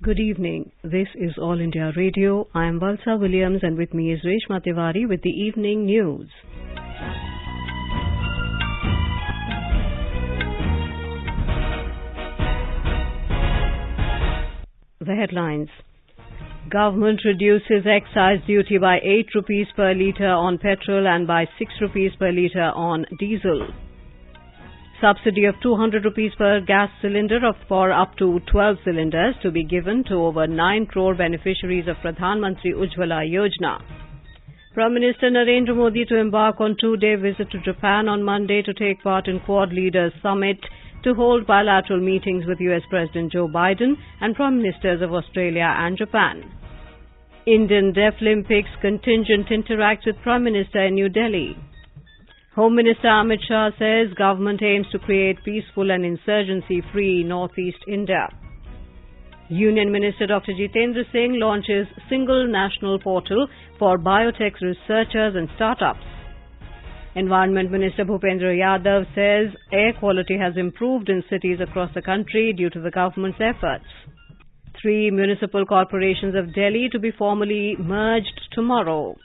Good evening. This is All India Radio. I am Valsa Williams and with me is Reshma Tiwari with the evening news. The headlines. Government reduces excise duty by 8 rupees per litre on petrol and by 6 rupees per litre on diesel. Subsidy of 200 rupees per gas cylinder for up to 12 cylinders to be given to over 9 crore beneficiaries of Pradhan Mantri Ujjwala Yojana. Prime Minister Narendra Modi to embark on 2-day visit to Japan on Monday to take part in Quad Leaders Summit, to hold bilateral meetings with US President Joe Biden and Prime Ministers of Australia and Japan. Indian Deaflympics contingent interacts with Prime Minister in New Delhi. Home Minister Amit Shah says government aims to create peaceful and insurgency-free Northeast India. Union Minister Dr. Jitendra Singh launches single national portal for biotech researchers and startups. Environment Minister Bhupendra Yadav says air quality has improved in cities across the country due to the government's efforts. 3 municipal corporations of Delhi to be formally merged tomorrow.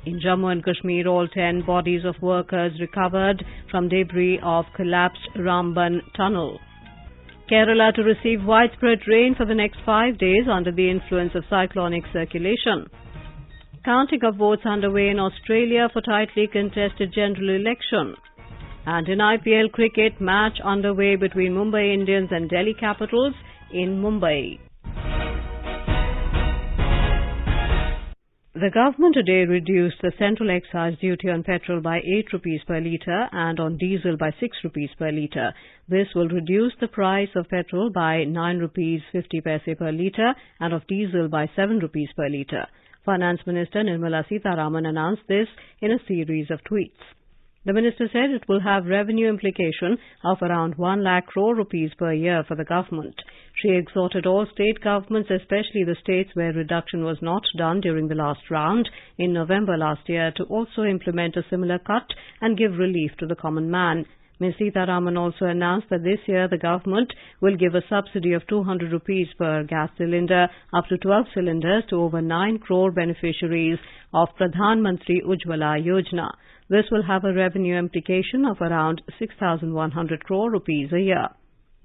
In Jammu and Kashmir, all 10 bodies of workers recovered from debris of collapsed Ramban tunnel. Kerala to receive widespread rain for the next 5 days under the influence of cyclonic circulation. Counting of votes underway in Australia for tightly contested general election. And in IPL cricket, match underway between Mumbai Indians and Delhi Capitals in Mumbai. The government today reduced the central excise duty on petrol by 8 rupees per litre and on diesel by 6 rupees per litre. This will reduce the price of petrol by 9 rupees 50 paise per litre and of diesel by 7 rupees per litre. Finance Minister Nirmala Sitharaman announced this in a series of tweets. The minister said it will have revenue implication of around 1 lakh crore rupees per year for the government. She exhorted all state governments, especially the states where reduction was not done during the last round in November last year, to also implement a similar cut and give relief to the common man. Ms. Sitharaman also announced that this year the government will give a subsidy of 200 rupees per gas cylinder up to 12 cylinders to over 9 crore beneficiaries of Pradhan Mantri Ujjwala Yojana. This will have a revenue implication of around 6,100 crore rupees a year.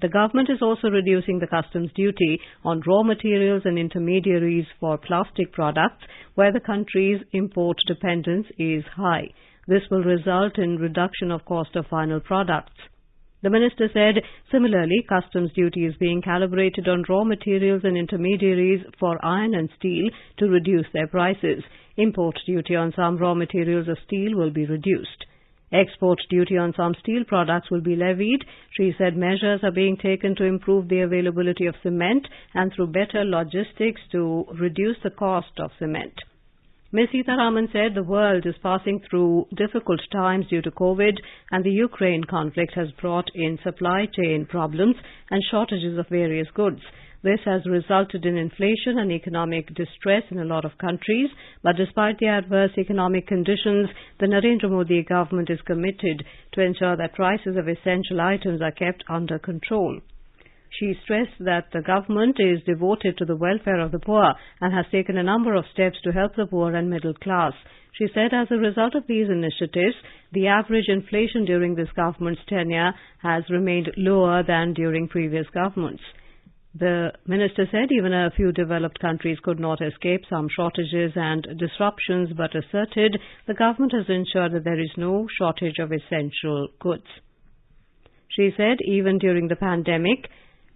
The government is also reducing the customs duty on raw materials and intermediaries for plastic products where the country's import dependence is high. This will result in reduction of cost of final products. The minister said, similarly, customs duty is being calibrated on raw materials and intermediaries for iron and steel to reduce their prices. Import duty on some raw materials of steel will be reduced. Export duty on some steel products will be levied. She said measures are being taken to improve the availability of cement and through better logistics to reduce the cost of cement. Ms. Sitharaman said the world is passing through difficult times due to COVID, and the Ukraine conflict has brought in supply chain problems and shortages of various goods. This has resulted in inflation and economic distress in a lot of countries, but despite the adverse economic conditions, the Narendra Modi government is committed to ensure that prices of essential items are kept under control. She stressed that the government is devoted to the welfare of the poor and has taken a number of steps to help the poor and middle class. She said as a result of these initiatives, the average inflation during this government's tenure has remained lower than during previous governments. The minister said even a few developed countries could not escape some shortages and disruptions, but asserted the government has ensured that there is no shortage of essential goods. She said even during the pandemic,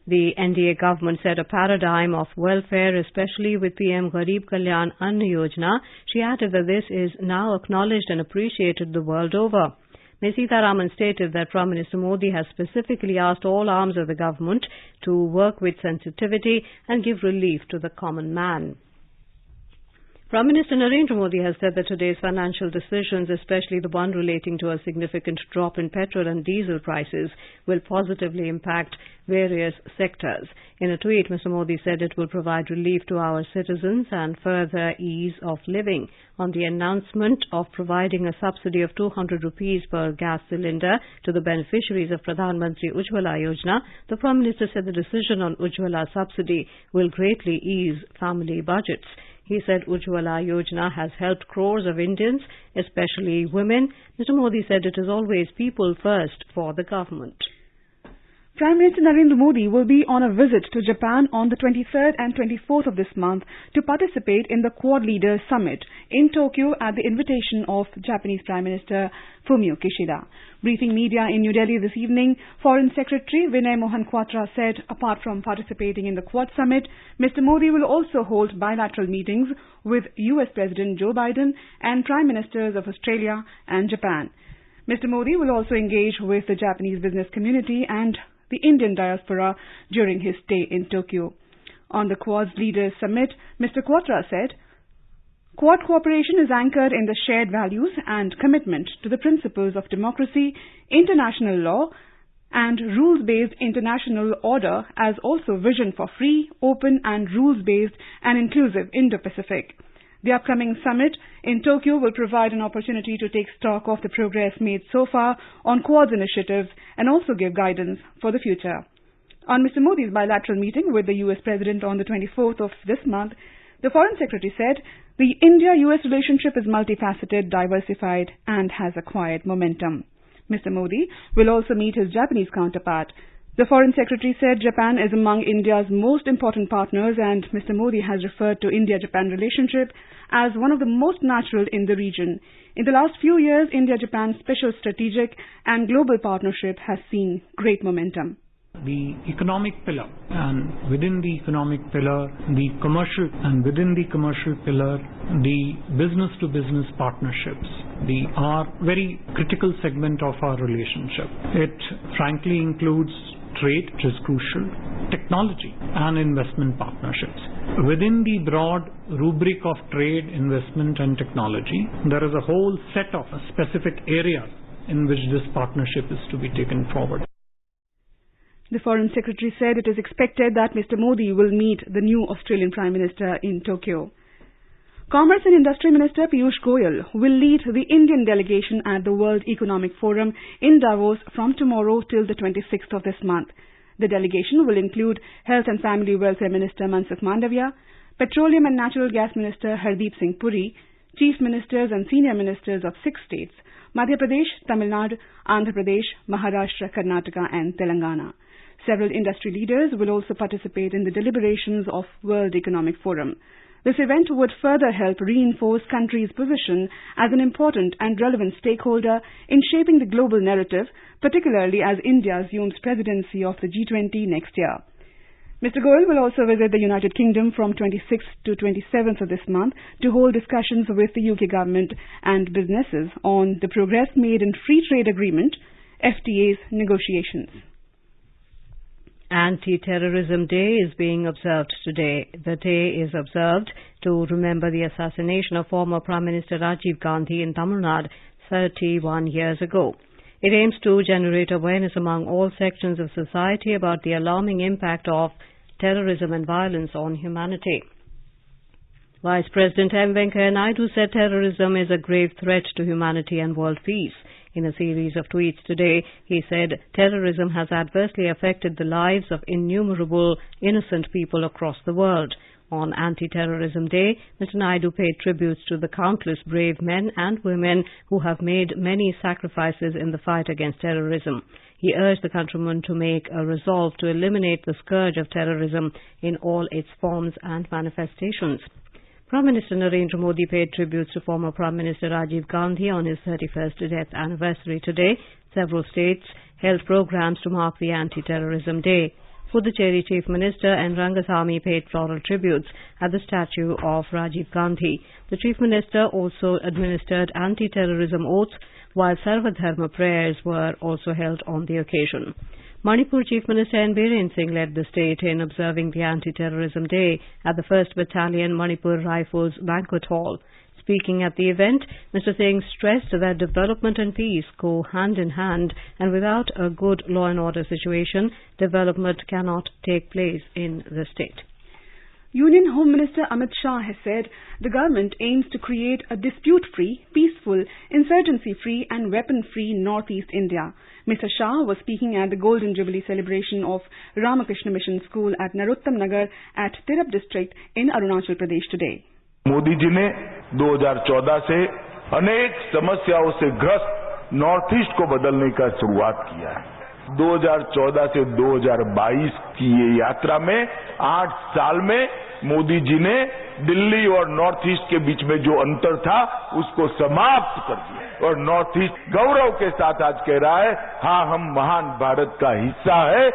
the NDA government set a paradigm of welfare, especially with PM Garib Kalyan Ann Yojana. She added that this is now acknowledged and appreciated the world over. Ms. Sitharaman stated that Prime Minister Modi has specifically asked all arms of the government to work with sensitivity and give relief to the common man. Prime Minister Narendra Modi has said that today's financial decisions, especially the one relating to a significant drop in petrol and diesel prices, will positively impact various sectors. In a tweet, Mr. Modi said it will provide relief to our citizens and further ease of living. On the announcement of providing a subsidy of 200 rupees per gas cylinder to the beneficiaries of Pradhan Mantri Ujjwala Yojana, the Prime Minister said the decision on Ujjwala subsidy will greatly ease family budgets. He said Ujjwala Yojana has helped crores of Indians, especially women. Mr. Modi said it is always people first for the government. Prime Minister Narendra Modi will be on a visit to Japan on the 23rd and 24th of this month to participate in the Quad Leaders Summit in Tokyo at the invitation of Japanese Prime Minister Fumio Kishida. Briefing media in New Delhi this evening, Foreign Secretary Vinay Mohan Kwatra said apart from participating in the Quad Summit, Mr. Modi will also hold bilateral meetings with US President Joe Biden and Prime Ministers of Australia and Japan. Mr. Modi will also engage with the Japanese business community and the Indian diaspora during his stay in Tokyo. On the Quad Leaders Summit, Mr. Kwatra said, Quad cooperation is anchored in the shared values and commitment to the principles of democracy, international law, and rules-based international order, as also vision for free, open and rules-based and inclusive Indo-Pacific. The upcoming summit in Tokyo will provide an opportunity to take stock of the progress made so far on Quad's initiatives and also give guidance for the future. On Mr. Modi's bilateral meeting with the US President on the 24th of this month, the Foreign Secretary said the India-US relationship is multifaceted, diversified and has acquired momentum. Mr. Modi will also meet his Japanese counterpart. The Foreign Secretary said Japan is among India's most important partners, and Mr. Modi has referred to India-Japan relationship as one of the most natural in the region. In the last few years, India-Japan special strategic and global partnership has seen great momentum. The economic pillar, and within the economic pillar, the commercial, and within the commercial pillar, the business-to-business partnerships, are very critical segment of our relationship. It frankly includes trade, which is crucial, technology and investment partnerships. Within the broad rubric of trade, investment and technology, there is a whole set of specific areas in which this partnership is to be taken forward. The Foreign Secretary said it is expected that Mr. Modi will meet the new Australian Prime Minister in Tokyo. Commerce and Industry Minister Piyush Goyal will lead the Indian delegation at the World Economic Forum in Davos from tomorrow till the 26th of this month. The delegation will include Health and Family Welfare Minister Mansukh Mandavia, Petroleum and Natural Gas Minister Hardeep Singh Puri, Chief Ministers and Senior Ministers of 6 states, Madhya Pradesh, Tamil Nadu, Andhra Pradesh, Maharashtra, Karnataka and Telangana. Several industry leaders will also participate in the deliberations of World Economic Forum. This event would further help reinforce country's position as an important and relevant stakeholder in shaping the global narrative, particularly as India assumes presidency of the G20 next year. Mr. Goyal will also visit the United Kingdom from 26th to 27th of this month to hold discussions with the UK government and businesses on the progress made in Free Trade Agreement, FTA's negotiations. Anti-Terrorism Day is being observed today. The day is observed to remember the assassination of former Prime Minister Rajiv Gandhi in Tamil Nadu 31 years ago. It aims to generate awareness among all sections of society about the alarming impact of terrorism and violence on humanity. Vice President M. Venkaiah Naidu said terrorism is a grave threat to humanity and world peace. In a series of tweets today, he said terrorism has adversely affected the lives of innumerable innocent people across the world. On Anti-Terrorism Day, Mr. Naidu paid tributes to the countless brave men and women who have made many sacrifices in the fight against terrorism. He urged the countrymen to make a resolve to eliminate the scourge of terrorism in all its forms and manifestations. Prime Minister Narendra Modi paid tributes to former Prime Minister Rajiv Gandhi on his 31st death anniversary today. Several states held programs to mark the Anti-Terrorism Day. Puducherry Chief Minister N. Rangasamy paid floral tributes at the statue of Rajiv Gandhi. The Chief Minister also administered anti-terrorism oaths, while Sarvadharma prayers were also held on the occasion. Manipur Chief Minister N. Biren Singh led the state in observing the Anti-Terrorism Day at the 1st Battalion Manipur Rifles Banquet Hall. Speaking at the event, Mr. Singh stressed that development and peace go hand in hand, and without a good law and order situation, development cannot take place in the state. Union Home Minister Amit Shah has said the government aims to create a dispute-free, peaceful, insurgency-free and weapon-free Northeast India. Mr. Shah was speaking at the Golden Jubilee celebration of Ramakrishna Mission School at Narottam Nagar at Tirap district in Arunachal Pradesh today. Modi ji ने 2014 से अनेक समस्याओं से ग्रस्त north east को बदलने का शुरुआत किया है। 2014 से 2022 की ये यात्रा में 8 साल में मोदी जी ने दिल्ली और नॉर्थ ईस्ट के बीच में जो अंतर था उसको समाप्त कर दिया और नॉर्थ ईस्ट गौरव के साथ आज कह रहा है, हाँ हम महान भारत का हिस्सा है।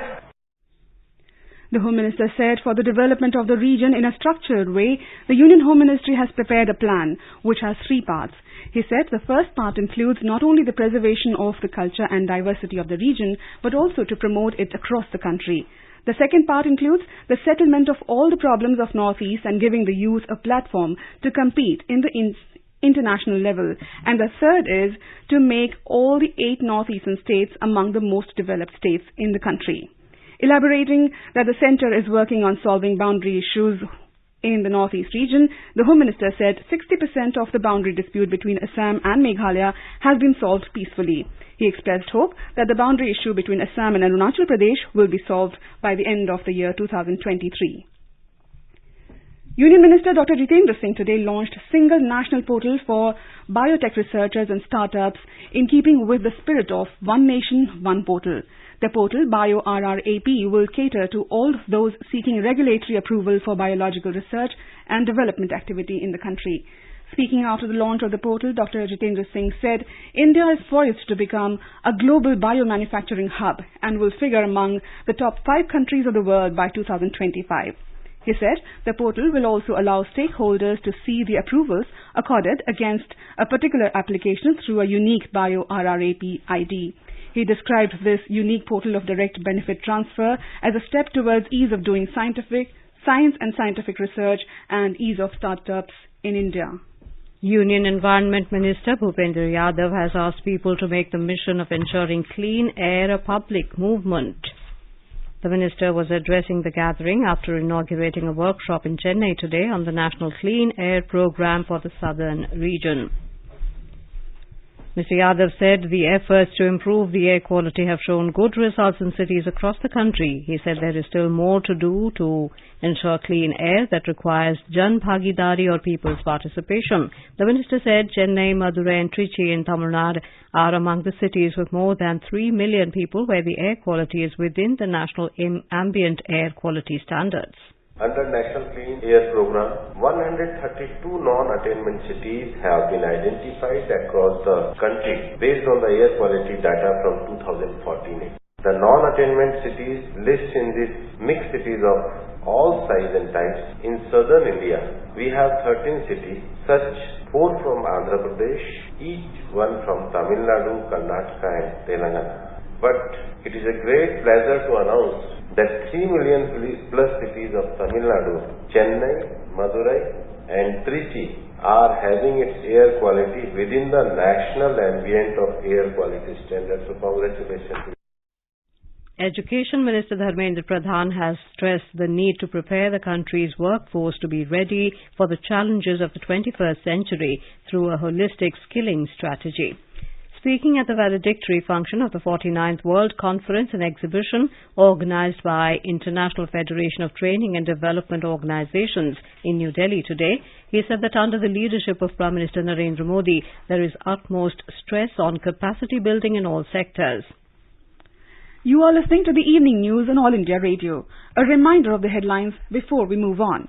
The Home Minister said for the development of the region in a structured way, the Union Home Ministry has prepared a plan which has 3 parts. He said the first part includes not only the preservation of the culture and diversity of the region, but also to promote it across the country. The second part includes the settlement of all the problems of Northeast and giving the youth a platform to compete in the international level. And the third is to make all the 8 northeastern states among the most developed states in the country. Elaborating that the centre is working on solving boundary issues in the northeast region, the Home Minister said 60% of the boundary dispute between Assam and Meghalaya has been solved peacefully. He expressed hope that the boundary issue between Assam and Arunachal Pradesh will be solved by the end of the year 2023. Union Minister Dr. Jitendra Singh today launched a single national portal for biotech researchers and startups in keeping with the spirit of One Nation, One Portal. The portal, BioRRAP, will cater to all those seeking regulatory approval for biological research and development activity in the country. Speaking after the launch of the portal, Dr. Jitendra Singh said India is poised to become a global biomanufacturing hub and will figure among the top 5 countries of the world by 2025. He said the portal will also allow stakeholders to see the approvals accorded against a particular application through a unique BioRRAP ID. He described this unique portal of direct benefit transfer as a step towards ease of doing science and scientific research and ease of startups in India. Union Environment Minister Bhupendra Yadav has asked people to make the mission of ensuring clean air a public movement. The minister was addressing the gathering after inaugurating a workshop in Chennai today on the National Clean Air Programme for the Southern region. Mr. Yadav said the efforts to improve the air quality have shown good results in cities across the country. He said there is still more to do to ensure clean air that requires Jan Bhagidari or people's participation. The minister said Chennai, Madurai and Trichy in Tamil Nadu are among the cities with more than 3 million people where the air quality is within the national ambient air quality standards. Under National Clean Air Program, 132 non-attainment cities have been identified across the country based on the air quality data from 2014. The non-attainment cities list in this mixed cities of all size and types. In southern India, we have 13 cities, such 4 from Andhra Pradesh, each one from Tamil Nadu, Karnataka and Telangana. But it is a great pleasure to announce that 3 million plus cities of Tamil Nadu, Chennai, Madurai and Trichy are having its air quality within the national ambient of air quality standards. So congratulations. Education Minister Dharmendra Pradhan has stressed the need to prepare the country's workforce to be ready for the challenges of the 21st century through a holistic skilling strategy. Speaking at the valedictory function of the 49th World Conference and Exhibition organized by International Federation of Training and Development Organizations in New Delhi today, he said that under the leadership of Prime Minister Narendra Modi, there is utmost stress on capacity building in all sectors. You are listening to the evening news on All India Radio. A reminder of the headlines before we move on.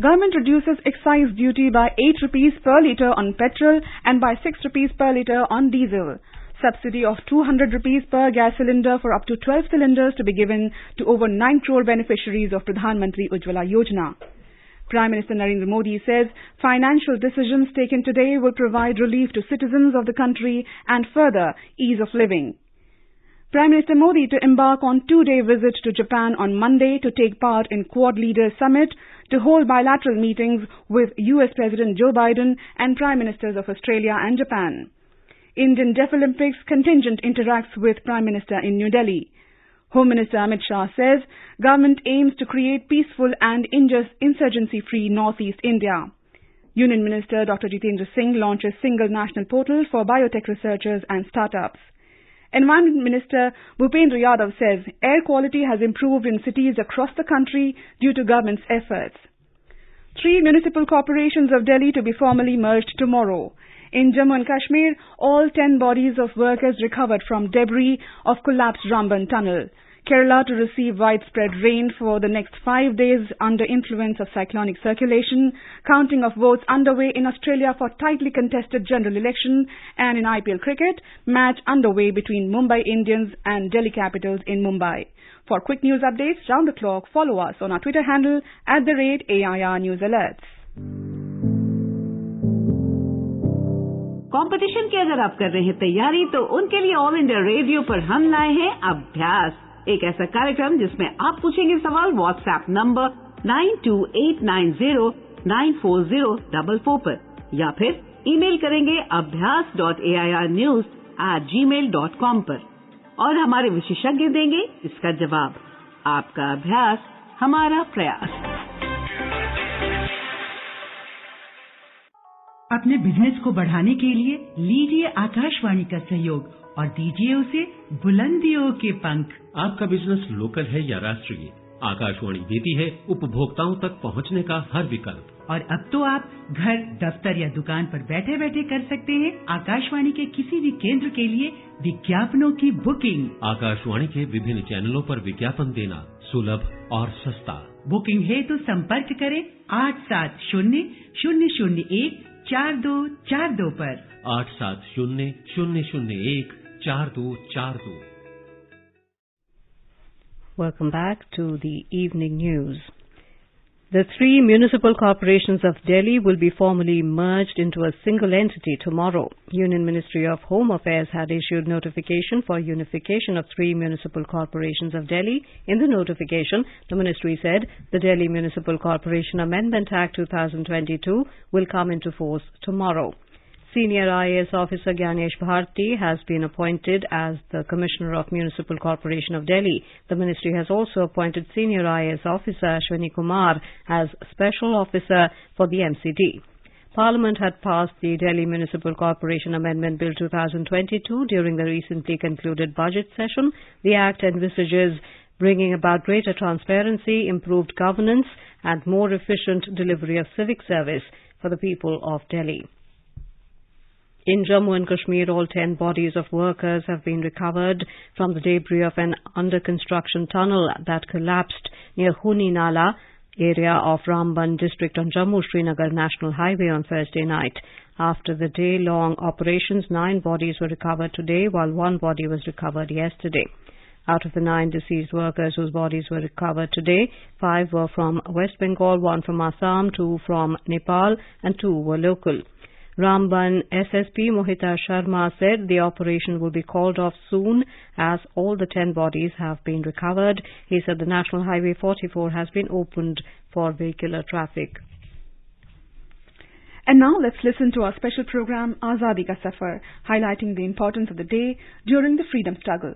Government reduces excise duty by 8 rupees per litre on petrol and by 6 rupees per litre on diesel. Subsidy of 200 rupees per gas cylinder for up to 12 cylinders to be given to over 9 crore beneficiaries of Pradhan Mantri Ujjwala Yojana. Prime Minister Narendra Modi says financial decisions taken today will provide relief to citizens of the country and further ease of living. Prime Minister Modi to embark on 2-day visit to Japan on Monday to take part in Quad Leaders Summit, to hold bilateral meetings with US President Joe Biden and Prime Ministers of Australia and Japan. Indian Deaf Olympics contingent interacts with Prime Minister in New Delhi. Home Minister Amit Shah says government aims to create peaceful and insurgency-free Northeast India. Union Minister Dr. Jitendra Singh launches single national portal for biotech researchers and startups. Environment Minister Bhupendra Yadav says air quality has improved in cities across the country due to government's efforts. 3 municipal corporations of Delhi to be formally merged tomorrow. In Jammu and Kashmir, all 10 bodies of workers recovered from debris of collapsed Ramban tunnel. Kerala to receive widespread rain for the next 5 days under influence of cyclonic circulation. Counting of votes underway in Australia for tightly contested general election. And in IPL cricket, match underway between Mumbai Indians and Delhi Capitals in Mumbai. For quick news updates round the clock, follow us on our Twitter handle @AIR News Alerts. Competition की अगर आप कर रहे हैं तैयारी तो उनके लिए ऑल इंडिया रेडियो पर हम लाए हैं अभ्यास, एक ऐसा कार्यक्रम जिसमें आप पूछेंगे सवाल व्हाट्सएप नंबर 9289094044 पर या फिर ईमेल करेंगे abhyas.airnews@gmail.com पर और हमारे विशेषज्ञ देंगे इसका जवाब। आपका अभ्यास हमारा प्रयास। अपने बिजनेस को बढ़ाने के लिए लीजिए आकाशवाणी का सहयोग और दीजिए उसे बुलंदियों के पंख। आपका बिजनेस लोकल है या राष्ट्रीय, आकाशवाणी देती है उपभोक्ताओं तक पहुंचने का हर विकल्प। और अब तो आप घर, दफ्तर या दुकान पर बैठे बैठे कर सकते हैं आकाशवाणी के किसी भी केंद्र के लिए विज्ञापनों की बुकिंग। आकाशवाणी के विभिन्न चैनलों पर विज्ञापन देना सुलभ और सस्ता। बुकिंग है तो संपर्क करें 8700014242 पर 8700014242। Welcome back to the evening news. The 3 municipal corporations of Delhi will be formally merged into a single entity tomorrow. Union Ministry of Home Affairs had issued notification for unification of 3 municipal corporations of Delhi. In the notification, the ministry said the Delhi Municipal Corporation Amendment Act 2022 will come into force tomorrow. Senior IAS officer Gyanesh Bharti has been appointed as the Commissioner of Municipal Corporation of Delhi. The ministry has also appointed Senior IAS officer Ashwini Kumar as Special Officer for the MCD. Parliament had passed the Delhi Municipal Corporation Amendment Bill 2022 during the recently concluded budget session. The Act envisages bringing about greater transparency, improved governance and more efficient delivery of civic service for the people of Delhi. In Jammu and Kashmir, all 10 bodies of workers have been recovered from the debris of an under-construction tunnel that collapsed near Huni Nala area of Ramban district on Jammu-Srinagar National Highway on Thursday night. After the day-long operations, 9 bodies were recovered today, while 1 body was recovered yesterday. Out of the 9 deceased workers whose bodies were recovered today, 5 were from West Bengal, 1 from Assam, 2 from Nepal, and 2 were local. Ramban SSP Mohita Sharma said the operation will be called off soon as all the 10 bodies have been recovered. He said the National Highway 44 has been opened for vehicular traffic. And now let's listen to our special program Azadi Ka Safar, highlighting the importance of the day during the freedom struggle.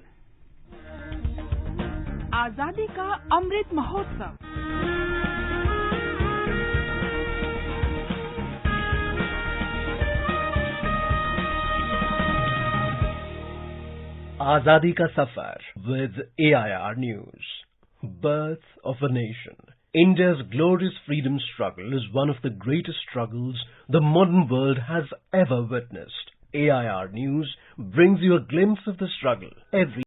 आजादी का Amrit Mahotsav. Azadi Ka Safar with AIR News. Birth of a nation. India's glorious freedom struggle is one of the greatest struggles the modern world has ever witnessed. AIR News brings you a glimpse of the struggle every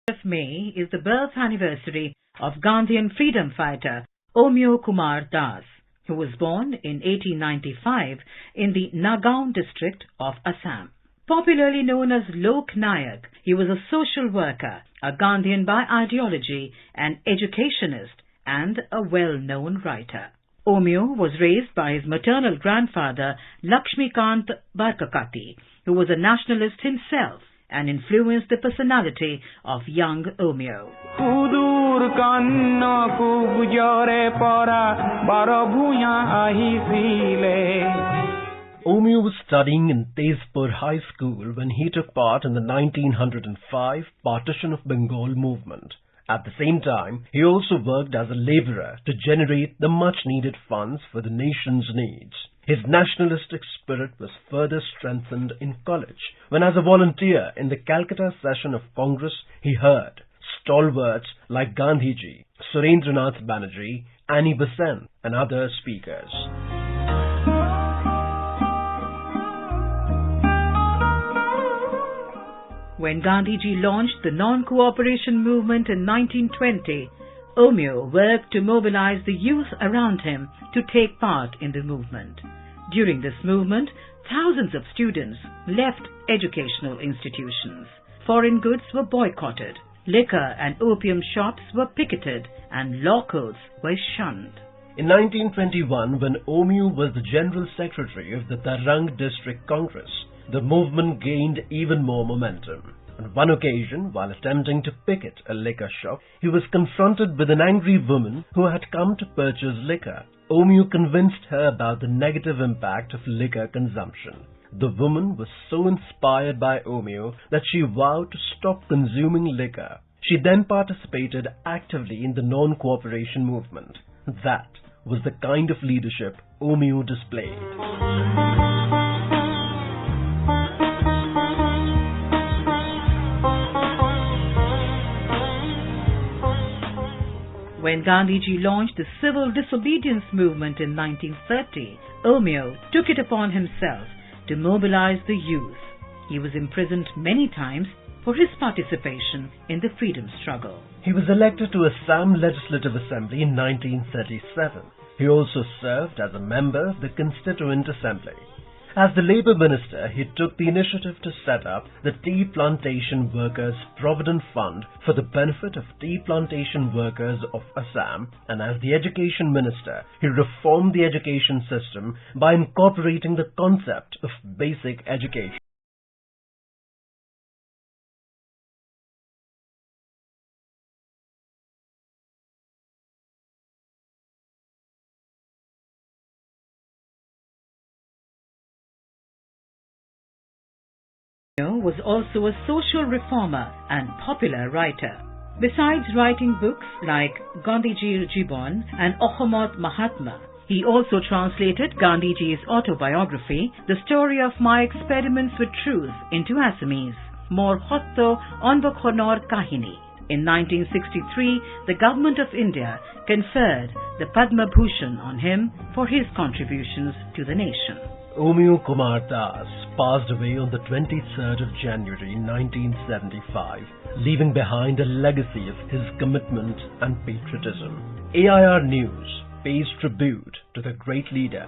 of May is the birth anniversary of Gandhian freedom fighter Omyo Kumar Das, who was born in 1895 in the Nagaon district of Assam. Popularly known as Lok Nayak, he was a social worker, a Gandhian by ideology, an educationist, and a well-known writer. Omeo was raised by his maternal grandfather Lakshmikant Barkakati, who was a nationalist himself and influenced the personality of young Omeo. Omeo was studying in Tezpur High School when he took part in the 1905 Partition of Bengal movement. At the same time, he also worked as a labourer to generate the much-needed funds for the nation's needs. His nationalistic spirit was further strengthened in college, when as a volunteer in the Calcutta session of Congress, he heard stalwarts like Gandhiji, Surendranath Banerjee, Annie Besant, and other speakers. When Gandhiji launched the non-cooperation movement in 1920, Omeo worked to mobilize the youth around him to take part in the movement. During this movement, thousands of students left educational institutions. Foreign goods were boycotted, liquor and opium shops were picketed, and law codes were shunned. In 1921, when Omeo was the General Secretary of the Tarang District Congress, the movement gained even more momentum. On one occasion, while attempting to picket a liquor shop, he was confronted with an angry woman who had come to purchase liquor. Omeo convinced her about the negative impact of liquor consumption. The woman was so inspired by Omeo that she vowed to stop consuming liquor. She then participated actively in the non-cooperation movement. That was the kind of leadership Omeo displayed. When Gandhiji launched the civil disobedience movement in 1930, Omeo took it upon himself to mobilize the youth. He was imprisoned many times for his participation in the freedom struggle. He was elected to Assam Legislative Assembly in 1937. He also served as a member of the Constituent Assembly. As the Labour Minister, he took the initiative to set up the Tea Plantation Workers Provident Fund for the benefit of tea plantation workers of Assam, and as the Education Minister, he reformed the education system by incorporating the concept of basic education. Was also a social reformer and popular writer. Besides writing books like Gandhiji Jibon and Ohomot Mahatma, he also translated Gandhiji's autobiography, The Story of My Experiments with Truth, into Assamese, Mor Hotto Onbokhonor Kahini. In 1963, the Government of India conferred the Padma Bhushan on him for his contributions to the nation. Omeo Kumar Das passed away on the 23rd of January 1975, leaving behind a legacy of his commitment and patriotism. AIR News pays tribute to the great leader.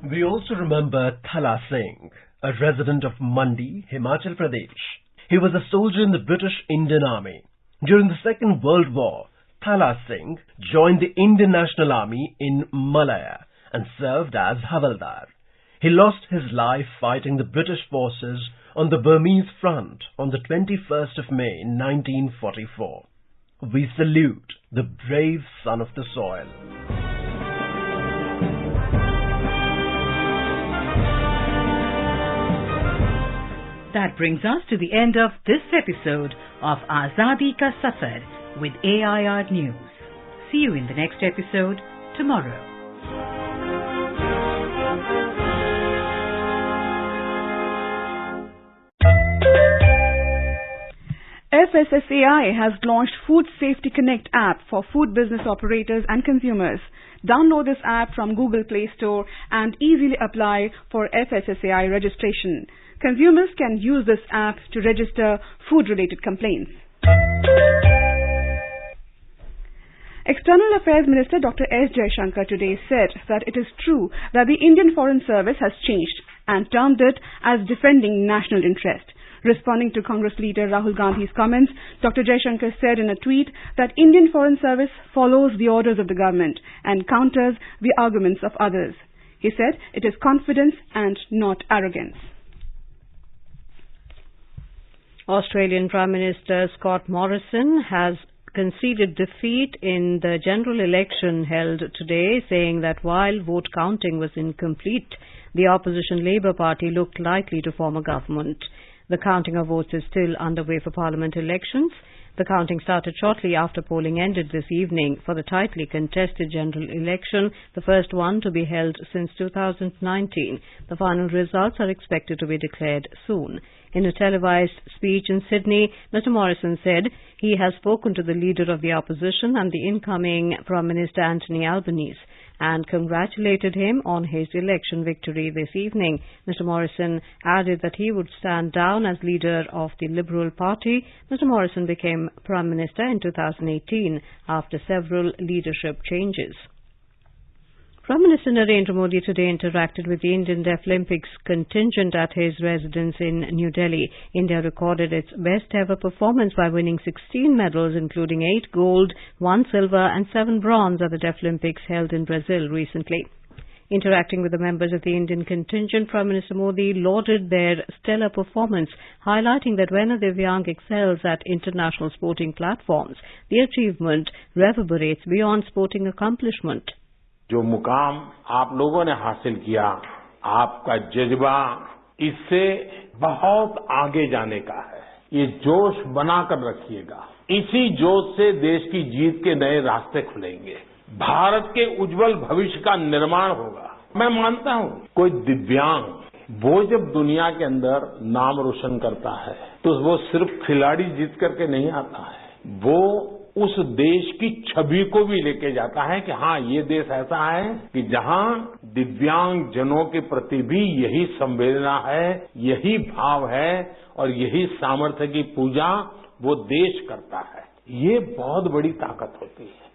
We also remember Thala Singh, a resident of Mandi, Himachal Pradesh. He was a soldier in the British Indian Army. During the Second World War, Thala Singh joined the Indian National Army in Malaya and served as Havaldar. He lost his life fighting the British forces on the Burmese front on the 21st of May 1944. We salute the brave son of the soil. That brings us to the end of this episode of Azadi Ka Safar with AIR News. See you in the next episode tomorrow. Fssai has launched Food Safety Connect app for food business operators and consumers. Download this app from Google Play Store and easily apply for Fssai registration. Consumers can use this app to register food-related complaints. External Affairs Minister Dr. S. Jaishankar today said that it is true that the Indian Foreign Service has changed and termed it as defending national interest. Responding to Congress leader Rahul Gandhi's comments, Dr. Jaishankar said in a tweet that Indian Foreign Service follows the orders of the government and counters the arguments of others. He said it is confidence and not arrogance. Australian Prime Minister Scott Morrison has conceded defeat in the general election held today, saying that while vote counting was incomplete, the opposition Labour Party looked likely to form a government. The counting of votes is still underway for Parliament elections. The counting started shortly after polling ended this evening for the tightly contested general election, the first one to be held since 2019. The final results are expected to be declared soon. In a televised speech in Sydney, Mr. Morrison said he has spoken to the leader of the opposition and the incoming Prime Minister Anthony Albanese and congratulated him on his election victory this evening. Mr. Morrison added that he would stand down as leader of the Liberal Party. Mr. Morrison became Prime Minister in 2018 after several leadership changes. Prime Minister Narendra Modi today interacted with the Indian Deaflympics contingent at his residence in New Delhi. India recorded its best ever performance by winning 16 medals, including 8 gold, 1 silver and 7 bronze at the Deaflympics held in Brazil recently. Interacting with the members of the Indian contingent, Prime Minister Modi lauded their stellar performance, highlighting that when a Divyang excels at international sporting platforms, the achievement reverberates beyond sporting accomplishment. जो मुकाम आप लोगों ने हासिल किया, आपका जज्बा इससे बहुत आगे जाने का है। ये जोश बनाकर रखिएगा। इसी जोश से देश की जीत के नए रास्ते खुलेंगे। भारत के उज्जवल भविष्य का निर्माण होगा। मैं मानता हूं कोई दिव्यांग वो जब दुनिया के अंदर नाम रोशन करता है तो वो सिर्फ खिलाड़ी जीत करके नहीं आता है, वो उस देश की छवि को भी लेके जाता है कि हाँ, ये देश ऐसा है कि जहाँ दिव्यांग जनों के प्रति भी यही संवेदना है, यही भाव है और यही सामर्थ्य की पूजा वो देश करता है। ये बहुत बड़ी ताकत होती है।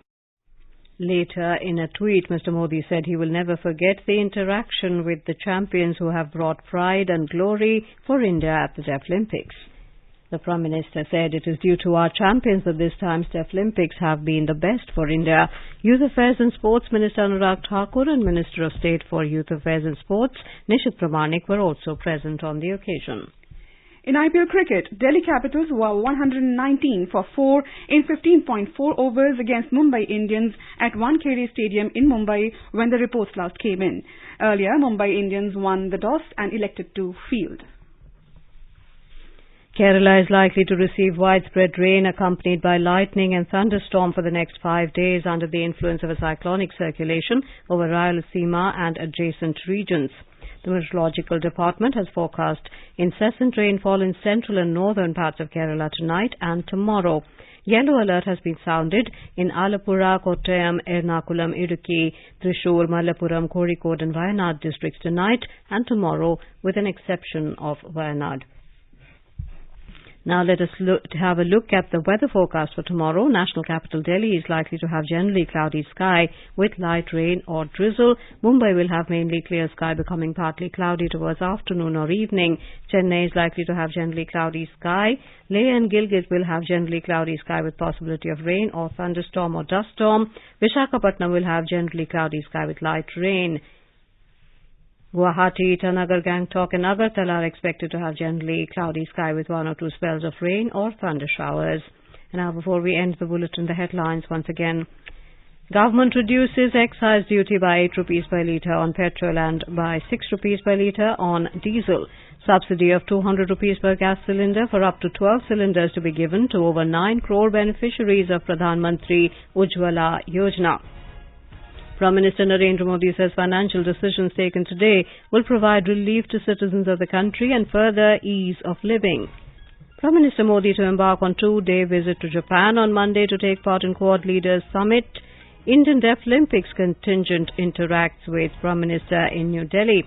Later, in a tweet, Mr. Modi said he will never forget the interaction with the champions who have brought pride and glory for India at the Deaflympics. The Prime Minister said it is due to our champions that this time's Deaflympics have been the best for India. Youth Affairs and Sports Minister Anurag Thakur and Minister of State for Youth Affairs and Sports Nishit Pramanik were also present on the occasion. In IPL cricket, Delhi Capitals were 119 for 4 in 15.4 overs against Mumbai Indians at Wankhede Stadium in Mumbai when the reports last came in. Earlier, Mumbai Indians won the toss and elected to field. Kerala is likely to receive widespread rain accompanied by lightning and thunderstorm for the next 5 days under the influence of a cyclonic circulation over Rayalaseema and adjacent regions. The Meteorological Department has forecast incessant rainfall in central and northern parts of Kerala tonight and tomorrow. Yellow alert has been sounded in Alappuzha, Kottayam, Ernakulam, Idukki, Thrissur, Malappuram, Kozhikode and Wayanad districts tonight and tomorrow, with an exception of Wayanad. Now let us have a look at the weather forecast for tomorrow. National capital Delhi is likely to have generally cloudy sky with light rain or drizzle. Mumbai will have mainly clear sky becoming partly cloudy towards afternoon or evening. Chennai is likely to have generally cloudy sky. Leh and Gilgit will have generally cloudy sky with possibility of rain or thunderstorm or dust storm. Visakhapatnam will have generally cloudy sky with light rain. Guwahati, Itanagar, Gangtok and Agartala are expected to have generally cloudy sky with 1 or 2 spells of rain or thunder showers. And now before we end the bulletin, the headlines once again. Government reduces excise duty by 8 rupees per litre on petrol and by 6 rupees per litre on diesel. Subsidy of 200 rupees per gas cylinder for up to 12 cylinders to be given to over 9 crore beneficiaries of Pradhan Mantri Ujjwala Yojana. Prime Minister Narendra Modi says financial decisions taken today will provide relief to citizens of the country and further ease of living. Prime Minister Modi to embark on 2-day visit to Japan on Monday to take part in Quad Leaders Summit. Indian Deaflympics contingent interacts with Prime Minister in New Delhi.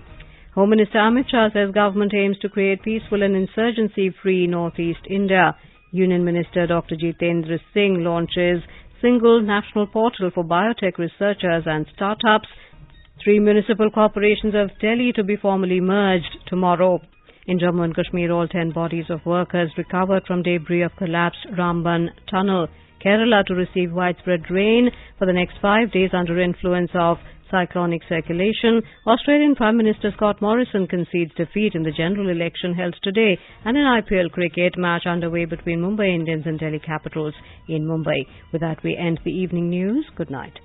Home Minister Amit Shah says government aims to create peaceful and insurgency-free Northeast India. Union Minister Dr. Jitendra Singh launches single national portal for biotech researchers and startups. 3 municipal corporations of Delhi to be formally merged tomorrow. In Jammu and Kashmir, all 10 bodies of workers recovered from debris of collapsed Ramban tunnel. Kerala to receive widespread rain for the next 5 days under influence of cyclonic circulation. Australian Prime Minister Scott Morrison concedes defeat in the general election held today. And an IPL cricket match underway between Mumbai Indians and Delhi Capitals in Mumbai. With that, we end the evening news. Good night.